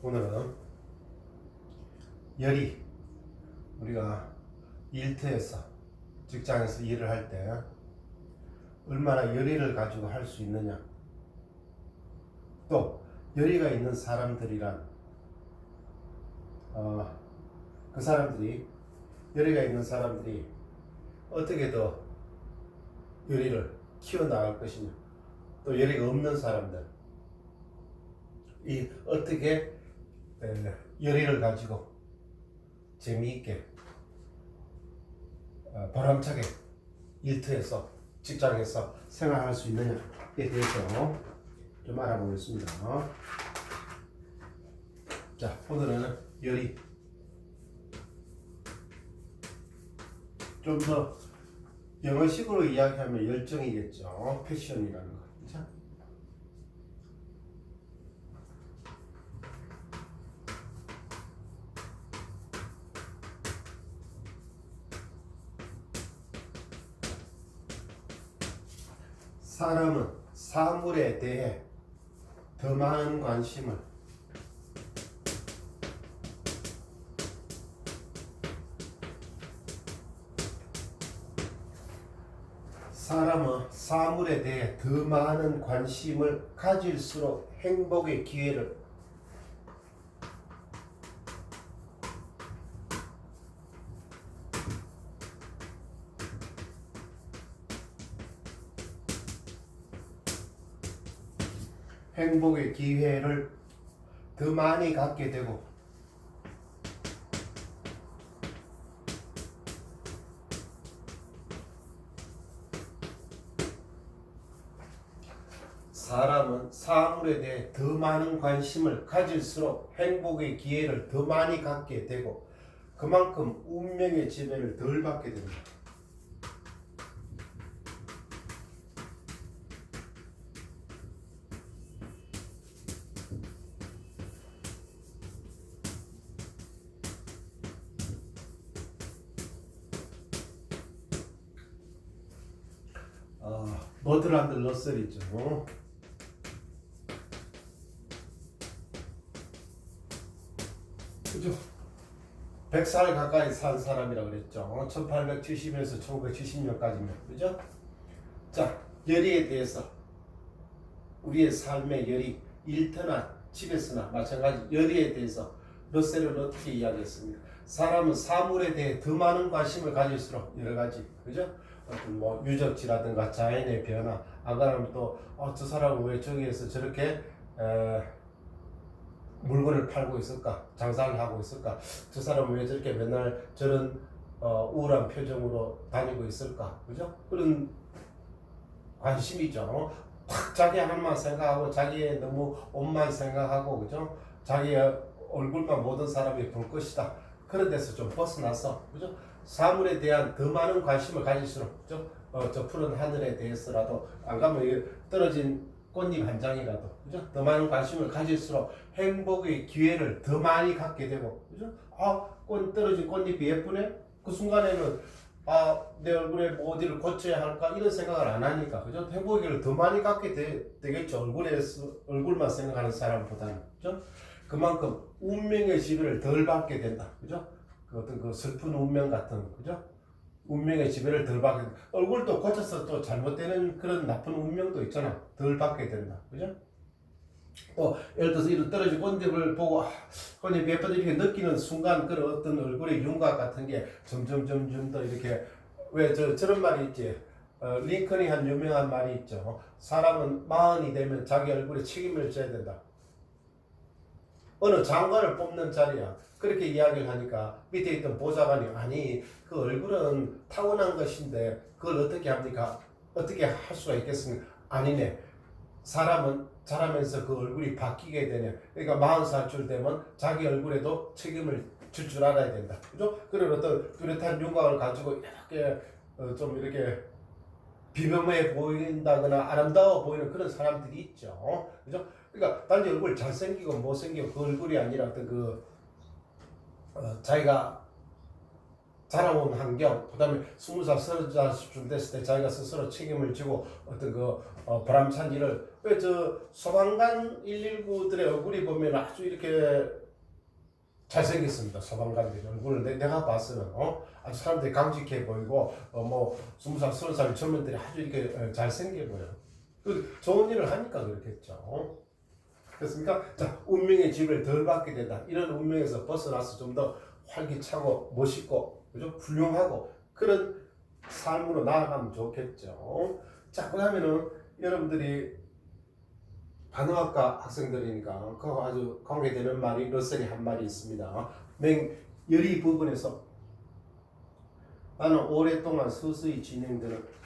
오늘은 열이 우리가 일터에서 직장에서 일을 할 때 얼마나 열의를 가지고 할 수 있느냐, 또 열의가 있는 사람들이란 그 사람들이 열의가 있는 사람들이 어떻게 더 열의를 키워나갈 것이냐, 또 열의가 없는 사람들 이 어떻게 열의를 가지고 재미있게 보람차게 일터에서 직장에서 생활할 수 있느냐에 대해서 좀 알아보겠습니다. 자, 오늘은 열의, 좀 더 영어식으로 이야기하면 열정이겠죠. 패션이라는 거. 자, 사람은 사물에 대해 더 많은 관심을 사물에 대해 더 많은 관심을 가질수록 행복의 기회를 더 많이 갖게 되고 사람은 사물에 대해 더 많은 관심을 가질수록 행복의 기회를 더 많이 갖게 되고 그만큼 운명의 지배를 덜 받게 됩니다. 버트란드 러셀이죠. 그죠? 100살 가까이 산 사람이라고 그랬죠. 1870에서 1970년까지면. 그죠? 자, 열의에 대해서 우리의 삶의 열의, 일터나 집에서나 마찬가지 열의에 대해서 러셀은 어떻게 이야기했습니까? 사람은 사물에 대해 더 많은 관심을 가질수록 여러 가지, 그죠? 어떤 뭐 유적지라든가 자연의 변화, 안 그러면 또 저 사람은 왜 저기에서 저렇게 물건을 팔고 있을까, 장사를 하고 있을까, 저 사람은 왜 저렇게 맨날 저런 우울한 표정으로 다니고 있을까, 그죠? 그런 관심이죠. 팍 자기 하나만 생각하고 자기의 너무 옷만 생각하고, 그죠? 자기의 얼굴만 모든 사람이 볼 것이다. 그런 데서 좀 벗어나서, 그죠? 사물에 대한 더 많은 관심을 가질수록, 그죠? 저 푸른 하늘에 대해서라도, 안 가면 떨어진 꽃잎 한 장이라도, 그죠? 더 많은 관심을 가질수록 행복의 기회를 더 많이 갖게 되고, 그죠? 떨어진 꽃잎이 예쁘네? 그 순간에는 내 얼굴에 뭐 어디를 고쳐야 할까 이런 생각을 안 하니까, 그죠? 행복의 기회를 더 많이 갖게 되겠죠. 얼굴만 생각하는 사람보다는, 그죠? 그만큼 운명의 지배를 덜 받게 된다, 그죠? 그 어떤 그 슬픈 운명 같은, 그죠? 운명의 지배를 덜 받게 된다. 얼굴도 고쳐서 또 잘못되는 그런 나쁜 운명도 있잖아. 덜 받게 된다, 그죠? 또 예를 들어서 이런 떨어진 꽃잎을 보고 꽃잎이 예쁘다 이렇게 느끼는 순간 그런 어떤 얼굴의 윤곽 같은 게 점점 더 이렇게, 왜 저런 말이 있지. 링컨이 한 유명한 말이 있죠. 사람은 마흔이 되면 자기 얼굴에 책임을 져야 된다. 어느 장관을 뽑는 자리야. 그렇게 이야기를 하니까 밑에 있던 보좌관이, 아니 그 얼굴은 타고난 것인데 그걸 어떻게 합니까? 어떻게 할 수가 있겠습니까? 아니네. 사람은 자라면서 그 얼굴이 바뀌게 되네. 그러니까 40살 되면 자기 얼굴에도 책임을 질 알아야 된다. 그죠? 그런 어떤 뚜렷한 윤곽을 가지고 이렇게 좀 이렇게 비범해 보인다거나 아름다워 보이는 그런 사람들이 있죠. 그죠? 그러니까 단지 얼굴 잘생기고 못생기고 그 얼굴이 아니라 어떤 자기가 자라온 환경, 그다음에 20살, 30살 됐을 때 자기가 스스로 책임을 지고 어떤 그 보람찬 일을 왜 저 소방관 119들의 얼굴이 보면 아주 이렇게 잘생겼습니다. 소방관들 얼굴을 내가 봤으면 아주 사람들이 강직해 보이고 뭐 20살, 30살 젊은들이 아주 이렇게 잘생겨 보여. 그 좋은 일을 하니까 그렇겠죠. 그렇습니까? 자, 운명의 지배를 덜 받게 된다. 이런 운명에서 벗어나서 좀 더 활기차고 멋있고 그죠? 훌륭하고 그런 삶으로 나아가면 좋겠죠. 자, 그러면은 여러분들이 간호학과 학생들이니까 그 아주 관계되는 말이 러셀이 한 말이 있습니다. 맹열이 부분에서 나는 오랫동안 서서히 진행되는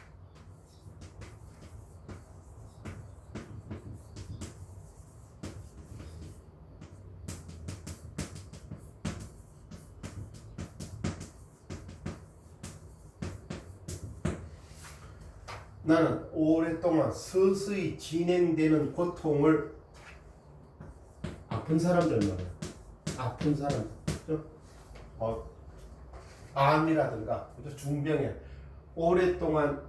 나는 오랫동안 서서히 진행되는 고통을 아픈 사람들 말이야. 아픈 사람, 그죠? 암이라든가, 그죠? 중병에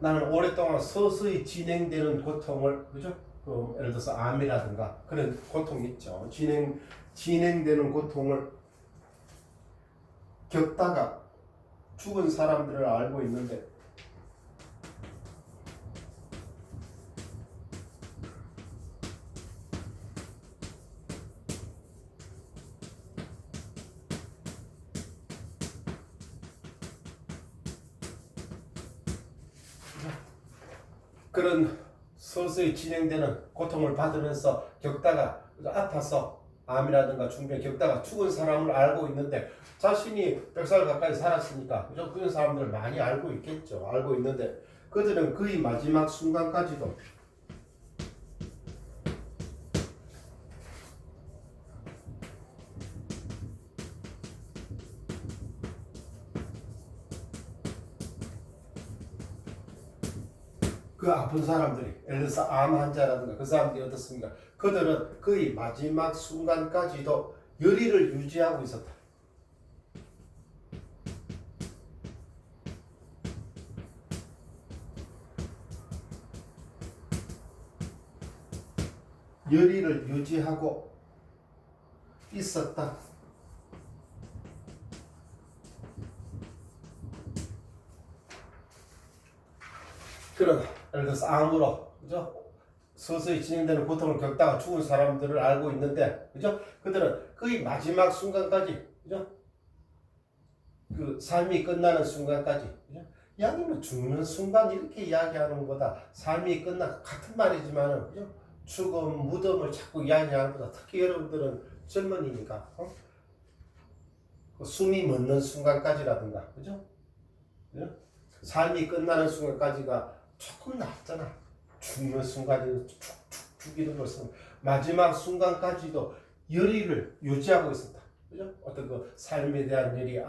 나는 오랫동안 서서히 진행되는 고통을, 그죠? 예를 들어서 암이라든가 그런 고통이 있죠. 진행되는 고통을 겪다가 죽은 사람들을 알고 있는데 그런 서서히 진행되는 고통을 받으면서 겪다가 아파서 암이라든가 중병 겪다가 죽은 사람을 알고 있는데 자신이 100살 가까이 살았으니까 그죠? 그런 사람들을 많이 알고 있겠죠. 알고 있는데 그들은 그의 마지막 순간까지도 그 아픈 사람들이 예를 들어서 암 환자라든가 그 사람들이 어떻습니까? 그들은 그의 마지막 순간까지도 열의를 유지하고 있었다. 열의를 유지하고 있었다. 그런 예를 들어서 암으로 그죠? 서서히 진행되는 고통을 겪다가 죽은 사람들을 알고 있는데 그죠? 그들은 그의 마지막 순간까지 그죠? 그 삶이 끝나는 순간까지 그죠? 이야기는 죽는 순간 이렇게 이야기하는 것보다 삶이 끝나 같은 말이지만은 그죠? 죽음 무덤을 자꾸 이야기하는 것보다 특히 여러분들은 젊은이니까 그 숨이 멎는 순간까지라든가 그죠? 그죠? 삶이 끝나는 순간까지가 조금 낫잖아. 죽는 순간이 축축 죽이는 것은 마지막 순간까지도 열의를 유지하고 있었다. 그죠? 어떤 그 삶에 대한 열의,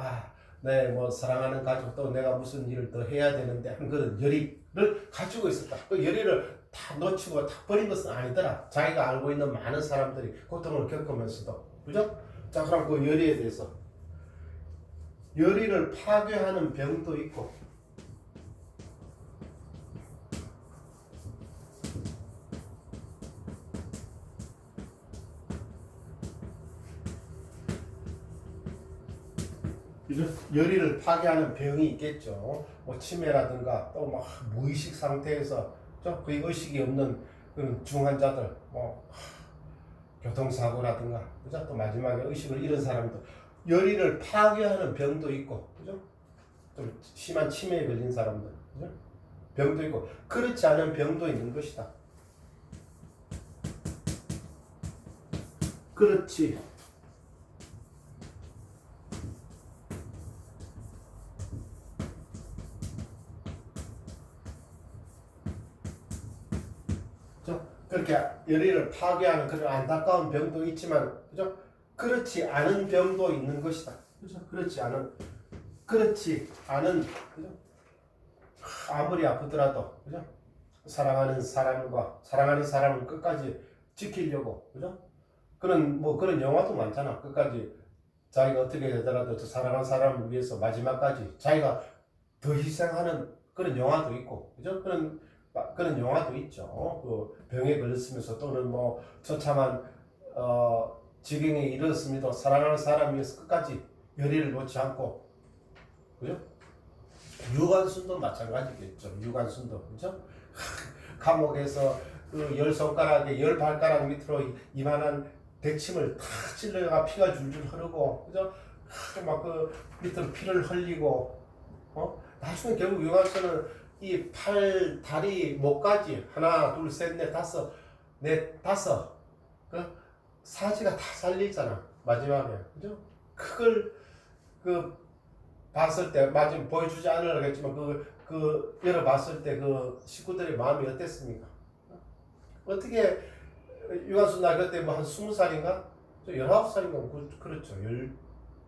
내 뭐 사랑하는 가족 또 내가 무슨 일을 더 해야 되는데 한 그런 열의를 가지고 있었다. 그 열의를 다 놓치고 다 버린 것은 아니더라. 자기가 알고 있는 많은 사람들이 고통을 겪으면서도, 그죠? 자, 그럼 그 열의에 대해서 열의를 파괴하는 병도 있고. 열의를 파괴하는 병이 있겠죠. 뭐 치매라든가 또 막 무의식 상태에서 그 의식이 없는 그런 중환자들, 뭐 교통사고라든가, 그죠? 또 마지막에 의식을 잃은 사람도 열의를 파괴하는 병도 있고, 그죠? 좀 심한 치매에 걸린 사람들, 그죠? 병도 있고 그렇지 않은 병도 있는 것이다. 그렇지. 그렇게 열의를 파괴하는 그런 안타까운 병도 있지만, 그죠? 그렇지 않은 병도 있는 것이다. 그죠? 그렇지 않은, 그죠? 아무리 아프더라도, 그죠? 사랑하는 사람을 끝까지 지키려고, 그죠? 그런 영화도 많잖아. 끝까지 자기가 어떻게 되더라도 저 사랑하는 사람을 위해서 마지막까지 자기가 더 희생하는 그런 영화도 있고, 그죠? 그런 영화도 있죠. 그 병에 걸렸으면서 또는 뭐 처참한 지경에 이르렀음에도 사랑하는 사람 위해서 끝까지 열의를 놓지 않고, 그죠? 유관순도 마찬가지겠죠. 유관순도, 그죠? 감옥에서 그 열 손가락에 열 발가락 밑으로 이만한 대침을 탁 찔러가 피가 줄줄 흐르고, 그죠? 막 그 밑으로 피를 흘리고, 나중에 결국 유관순은 이 팔, 다리, 목까지 하나, 둘, 셋, 넷, 다섯, 그 사지가 다 살리잖아 마지막에, 그죠? 그걸 그 봤을 때 마지막 보여주지 않으려겠지만 그 열어봤을 때 그 식구들의 마음이 어땠습니까? 어떻게 유관순 나 그때 뭐 한 20살인가? 19살인가? 그렇죠.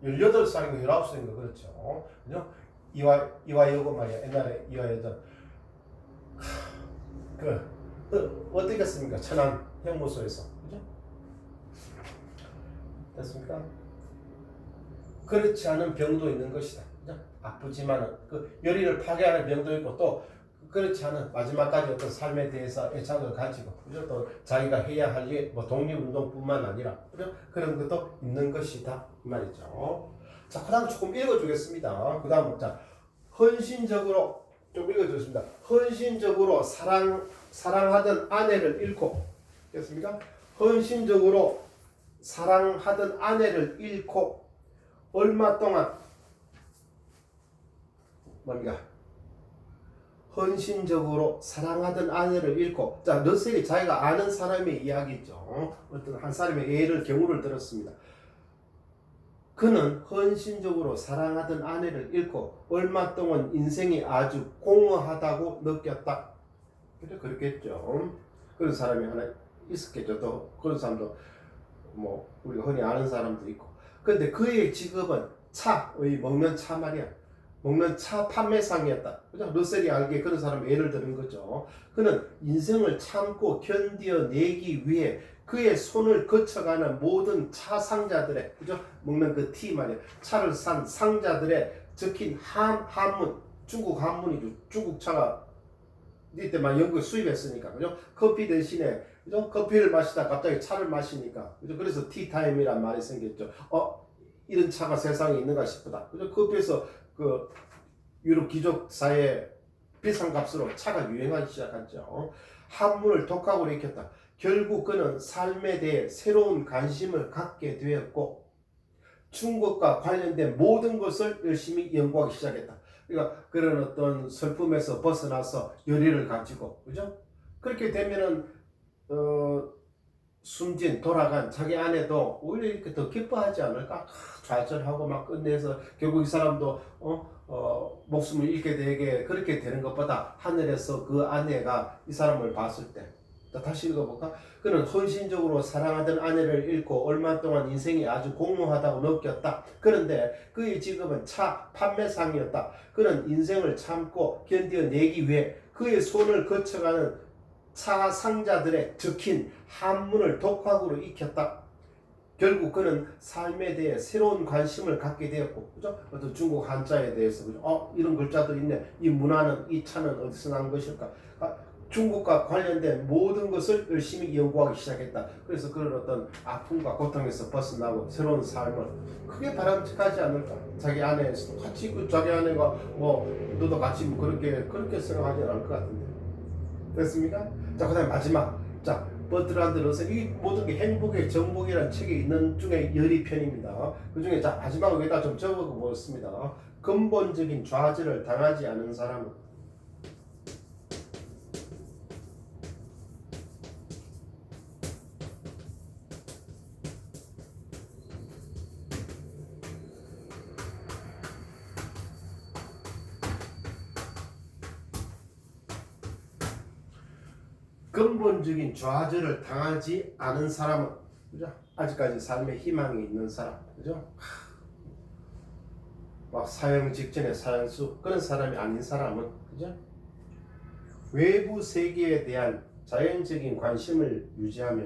18살인가 19살인가 그렇죠. 그죠? 이화여고 말이야. 옛날에 이화여자 어떻겠습니까? 천안 형무소에서, 그죠? 됐습니까? 그렇지 않은 병도 있는 것이다. 그죠? 아프지만은 그 열의를 파괴하는 병도 있고, 또 그렇지 않은 마지막까지 어떤 삶에 대해서 애착을 가지고, 그죠? 또 자기가 해야 할 일, 뭐 독립운동뿐만 아니라, 그죠? 그런 것도 있는 것이다 이 말이죠. 자, 그다음 조금 읽어주겠습니다. 그다음 자, 헌신적으로 좀 읽어주겠습니다. 헌신적으로 사랑하던 아내를 잃고, 됐습니까? 헌신적으로 사랑하던 아내를 잃고 얼마 동안 뭡니까? 헌신적으로 사랑하던 아내를 잃고, 자, 러셀이 자기가 아는 사람의 이야기죠. 어떤 한 사람의 예를 경우를 들었습니다. 그는 헌신적으로 사랑하던 아내를 잃고 얼마 동안 인생이 아주 공허하다고 느꼈다. 그렇겠죠. 그런 사람이 하나 있었겠죠. 또 그런 사람도 뭐 우리가 흔히 아는 사람도 있고. 그런데 그의 직업은 먹는 차 말이야. 먹는 차 판매상이었다. 그죠? 러셀이 알기에 그런 사람 예를 드는 거죠. 그는 인생을 참고 견뎌내기 위해 그의 손을 거쳐가는 모든 차 상자들의, 그죠? 먹는 그 티 말이야. 차를 산 상자들의 적힌 한문, 중국 한문이죠. 중국 차가 이때만 영국에 수입했으니까, 그죠? 커피 대신에, 그죠? 커피를 마시다 갑자기 차를 마시니까, 그죠? 그래서 티타임이란 말이 생겼죠. 이런 차가 세상에 있는가 싶다. 그죠? 커피에서 그 유럽 귀족 사회에 비싼 값으로 차가 유행하기 시작했죠. 한문을 독학으로 익혔다. 결국 그는 삶에 대해 새로운 관심을 갖게 되었고 중국과 관련된 모든 것을 열심히 연구하기 시작했다. 그러니까 그런 어떤 슬픔에서 벗어나서 열의를 가지고, 그죠? 그렇게 되면은 돌아간 자기 아내도 오히려 이렇게 더 기뻐하지 않을까? 좌절하고 막 끝내서 결국 이 사람도 목숨을 잃게 되게 그렇게 되는 것보다 하늘에서 그 아내가 이 사람을 봤을 때, 다시 읽어볼까? 그는 헌신적으로 사랑하던 아내를 잃고 얼마 동안 인생이 아주 공허하다고 느꼈다. 그런데 그의 직업은 차 판매상이었다. 그는 인생을 참고 견뎌내기 위해 그의 손을 거쳐가는 차 상자들에 적힌 한문을 독학으로 익혔다. 결국 그는 삶에 대해 새로운 관심을 갖게 되었고, 그죠? 어떤 중국 한자에 대해서, 그죠? 이런 글자도 있네. 이 문화는, 이 차는 어디서 난 것일까? 중국과 관련된 모든 것을 열심히 연구하기 시작했다. 그래서 그런 어떤 아픔과 고통에서 벗어나고 새로운 삶을, 크게 바람직하지 않을까? 자기 아내에서도 같이 자기 아내가 뭐 너도 같이 뭐 그렇게 생각하지 않을 것 같은데. 됐습니까? 자, 그다음 마지막. 자, 버트란드 러셀, 이 모든 게 행복의 정복이라는 책에 있는 중에 열의편입니다. 그 중에 자, 마지막으로 여기다 좀 적어보겠습니다. 근본적인 좌절을 당하지 않은 사람은, 근본적인 좌절을 당하지 않은 사람은, 그죠? 아직까지 삶에 희망이 있는 사람, 그죠? 막 사형 직전에 사형수, 그런 사람이 아닌 사람은, 그죠? 외부 세계에 대한 자연적인 관심을 유지하며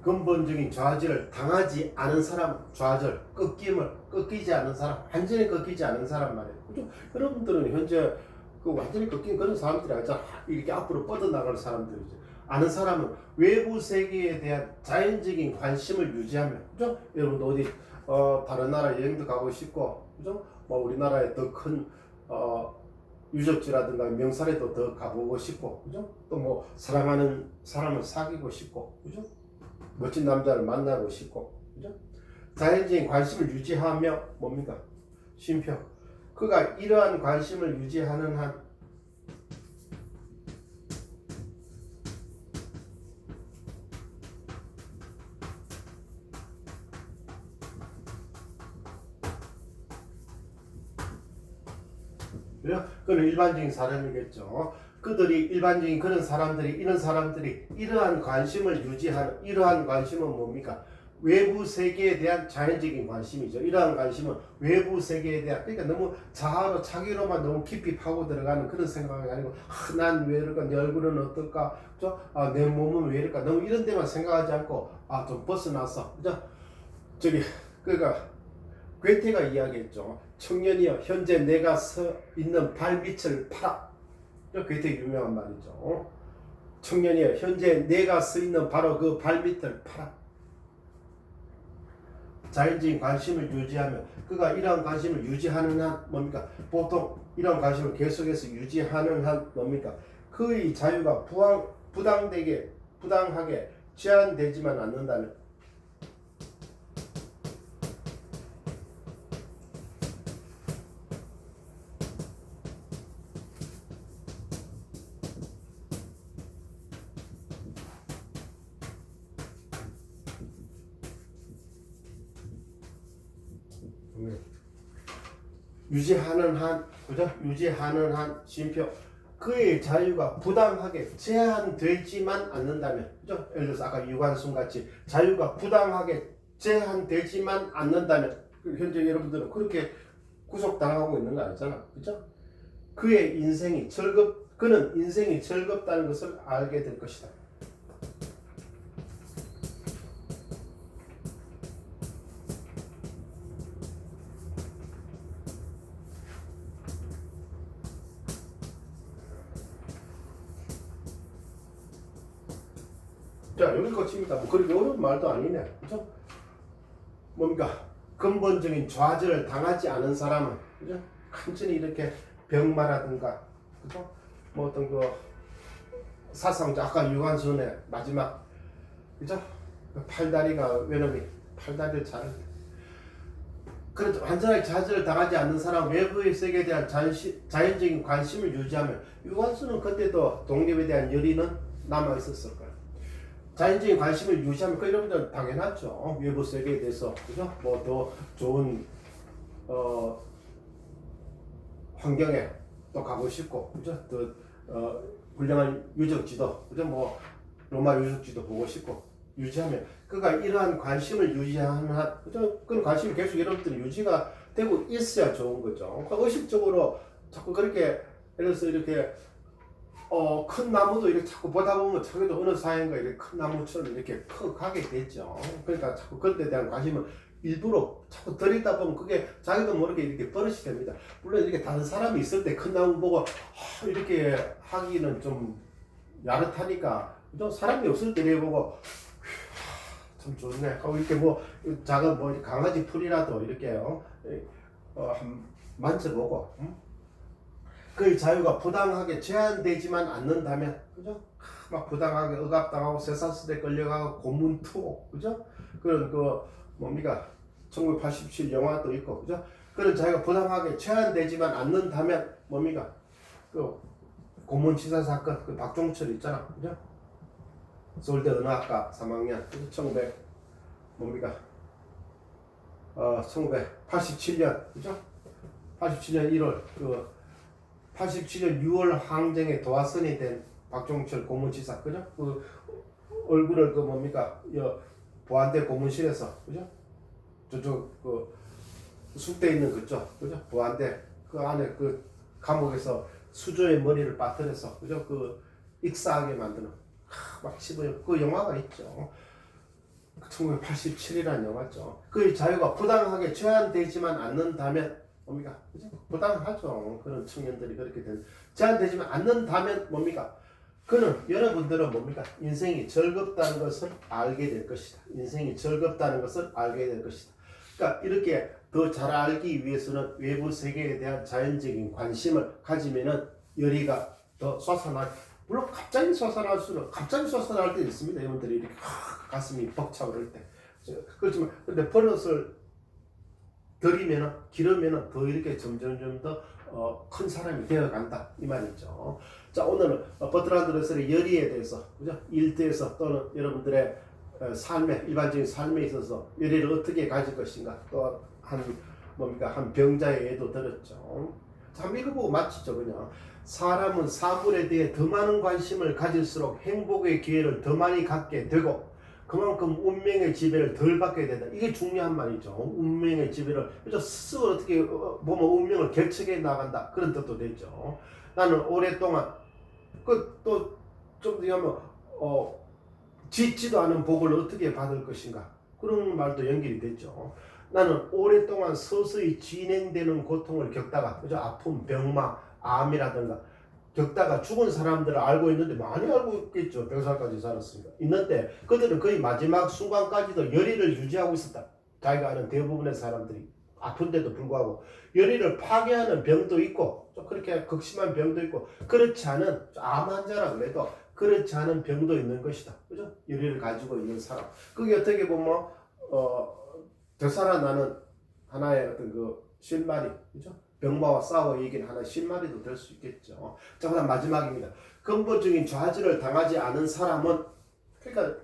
근본적인 좌절을 당하지 않은 사람, 좌절, 꺾이지 않은 사람, 완전히 꺾이지 않은 사람 말이에요. 그죠? 여러분들은 현재 그 완전히 꺾인 그런 사람들이 아니잖아. 이렇게 앞으로 뻗어나갈 사람들이죠. 아는 사람은 외부 세계에 대한 자연적인 관심을 유지하며, 그죠? 여러분도 어디 다른 나라 여행도 가고 싶고, 그죠? 뭐 우리나라에 더 큰 유적지라든가 명사례도 더 가보고 싶고, 그죠? 또 뭐 사랑하는 사람을 사귀고 싶고, 그죠? 멋진 남자를 만나고 싶고, 그죠? 자연적인 관심을 유지하며 뭡니까? 쉼표. 그가 이러한 관심을 유지하는 한 그는 일반적인 사람이겠죠. 그들이 일반적인 그런 사람들이 이런 사람들이 이러한 관심을 유지하는 이러한 관심은 뭡니까? 외부 세계에 대한 자연적인 관심이죠. 이러한 관심은 외부 세계에 대한 그러니까 너무 자아로 자기로만 너무 깊이 파고 들어가는 그런 생각이 아니고 난 왜 이럴까? 내 얼굴은 어떨까? 그죠? 내 몸은 왜 이럴까? 너무 이런 데만 생각하지 않고 좀 벗어나서 그죠? 저기 그러니까 괴테가 이야기했죠. 청년이여 현재 내가 서 있는 발밑을 팔아. 괴테 유명한 말이죠. 청년이여 현재 내가 서 있는 바로 그 발밑을 팔아. 자연적인 관심을 유지하며 그가 이러한 관심을 유지하는 한 뭡니까? 보통 이러한 관심을 계속해서 유지하는 한 뭡니까? 그의 자유가 부당하게 제한되지만 않는다면 유지하는 한, 그죠? 유지하는 한 쉼표. 그의 자유가 부당하게 제한되지만 않는다면, 그죠? 예를 들어서 아까 유관순 같이 자유가 부당하게 제한되지만 않는다면, 현재 여러분들은 그렇게 구속당하고 있는 거 아니잖아, 그죠? 그는 인생이 즐겁다는 것을 알게 될 것이다. 자, 여기 끝입니다. 뭐 그렇게 어려운 말도 아니네. 그죠? 뭡니까? 근본적인 좌절을 당하지 않은 사람은, 그죠? 간단히 이렇게 병마라든가, 그죠? 뭐 어떤 그 사상자, 아까 유관순의 마지막, 그죠? 팔다리가 외놈이, 팔다리를 잘, 그렇죠. 완전하게 좌절을 당하지 않는 사람, 외부의 세계에 대한 자연적인 관심을 유지하면, 유관순은 그때도 독립에 대한 열의는 남아 있었을 거예요. 자연적인 관심을 유지하면 그 여러분들 당연하죠. 외부 세계에 대해서 그죠? 뭐 더 좋은 환경에 또 가고 싶고 그죠? 더 훌륭한 유적지도 그죠? 뭐 로마 유적지도 보고 싶고 유지하면 그가 이러한 관심을 유지하는 한 그죠? 그런 관심이 계속 여러분들 유지가 되고 있어야 좋은 거죠. 그러니까 의식적으로 자꾸 그렇게 예를 들어서 이렇게 큰 나무도 이렇게 자꾸 보다 보면 자기도 어느 사이인가 이렇게 큰 나무처럼 이렇게 커가게 되죠. 그러니까 자꾸 그런 데 대한 관심을 일부러 자꾸 들이다 보면 그게 자기도 모르게 이렇게 버릇이 됩니다. 물론 이렇게 다른 사람이 있을 때 큰 나무 보고 이렇게 하기는 좀 야릇하니까 또 사람이 없을 때 보고 참 좋네. 이렇게 뭐 작은 뭐 강아지 풀이라도 이렇게 만져보고. 그의 자유가 부당하게 제한되지만 않는다면, 그죠? 막 부당하게 억압당하고 쇠사슬에 끌려가고 고문투, 그죠? 그런 뭡니까? 1987 영화도 있고, 그죠? 그런 자유가 부당하게 제한되지만 않는다면 뭡니까? 고문치사 사건, 박종철 있잖아, 그죠? 서울대 은하학과 3학년, 1900 뭡니까? 1987년, 그죠? 87년 1월 87년 6월 항쟁에 도화선이 된 박종철 고문치사, 그죠? 얼굴을 뭡니까? 보안대 고문실에서, 그죠? 저쪽 숙대 있는 그쪽, 그죠? 보안대 그 안에 감옥에서 수조의 머리를 빠뜨려서, 그죠? 익사하게 만드는 막 씹어요. 그 영화가 있죠. 1987이라는 영화죠. 그 자유가 부당하게 제한되지만 않는다면 뭡니까? 그죠? 부당하죠. 그런 청년들이 그렇게 제한되지만 않는다면 뭡니까? 그는 여러분들은 뭡니까? 인생이 즐겁다는 것을 알게 될 것이다. 인생이 즐겁다는 것을 알게 될 것이다. 그러니까 이렇게 더 잘 알기 위해서는 외부 세계에 대한 자연적인 관심을 가지면은 열의가 더 솟아날. 물론 갑자기 솟아날 때 있습니다. 여러분들이 이렇게 가슴이 벅차오를 때. 그렇지만 근데 버릇을 들이면은 기르면은 더 이렇게 점점 더 큰 사람이 되어간다 이 말이죠. 자, 오늘은 버트란드 러셀의 열의에 대해서, 그죠? 일터에서 또는 여러분들의 삶에, 일반적인 삶에 있어서 열의를 어떻게 가질 것인가, 또 한 병자의 예도 들었죠. 참 읽어보고 마치죠. 그냥 사람은 사물에 대해 더 많은 관심을 가질수록 행복의 기회를 더 많이 갖게 되고 그만큼 운명의 지배를 덜 받게 된다. 이게 중요한 말이죠. 운명의 지배를, 그죠? 스스로 어떻게 보면 운명을 개척해 나간다. 그런 뜻도 되죠. 나는 오랫동안 또 좀 하면 짓지도 않은 복을 어떻게 받을 것인가, 그런 말도 연결이 되죠. 나는 오랫동안 서서히 진행되는 고통을 겪다가, 그죠? 아픔, 병마, 암이라든가 겪다가 죽은 사람들을 알고 있는데, 많이 알고 있겠죠. 100살까지 살았으니까. 있는데 그들은 거의 마지막 순간까지도 열의를 유지하고 있었다. 자기가 아는 대부분의 사람들이 아픈데도 불구하고 열의를 파괴하는 병도 있고, 좀 그렇게 극심한 병도 있고, 그렇지 않은 암 환자라 그래도 그렇지 않은 병도 있는 것이다. 그죠? 열의를 가지고 있는 사람. 그게 어떻게 보면 되살아나는 하나의 어떤 그 실마리, 그죠? 병마와 싸워 이긴 하나의 실마리도 될 수 있겠죠. 자, 그다음 마지막입니다. 근본적인 좌절을 당하지 않은 사람은, 그러니까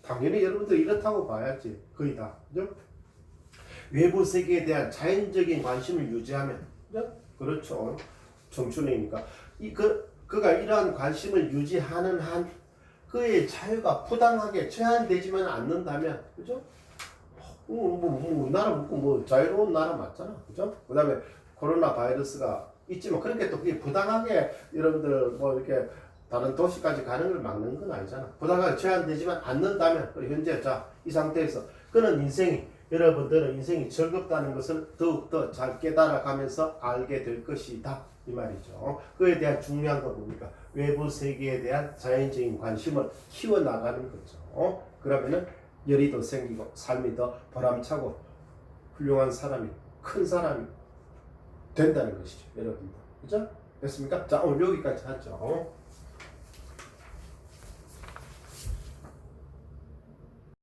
당연히 여러분들 이렇다고 봐야지, 거의 다, 그죠? 외부 세계에 대한 자연적인 관심을 유지하면, 그죠? 그렇죠. 청춘이니까 그가 이러한 관심을 유지하는 한 그의 자유가 부당하게 제한되지만 않는다면, 그죠? 나라 뭐 자유로운 나라 맞잖아, 그죠? 그다음에 코로나 바이러스가 있지만 그렇게 또 그게 부당하게 여러분들 뭐 이렇게 다른 도시까지 가는 걸 막는 건 아니잖아. 부당하게 제한되지만 않는다면, 현재 이 상태에서 그는 여러분들은 인생이 즐겁다는 것을 더욱더 잘 깨달아가면서 알게 될 것이다 이 말이죠. 그에 대한 중요한 건 뭡니까? 외부 세계에 대한 자연적인 관심을 키워나가는 거죠. 그러면은 열의도 생기고 삶이 더 보람차고 훌륭한 사람이, 큰 사람이 된다는 것이죠. 여러분들, 그죠? 됐습니까? 자, 오늘 여기까지 하죠.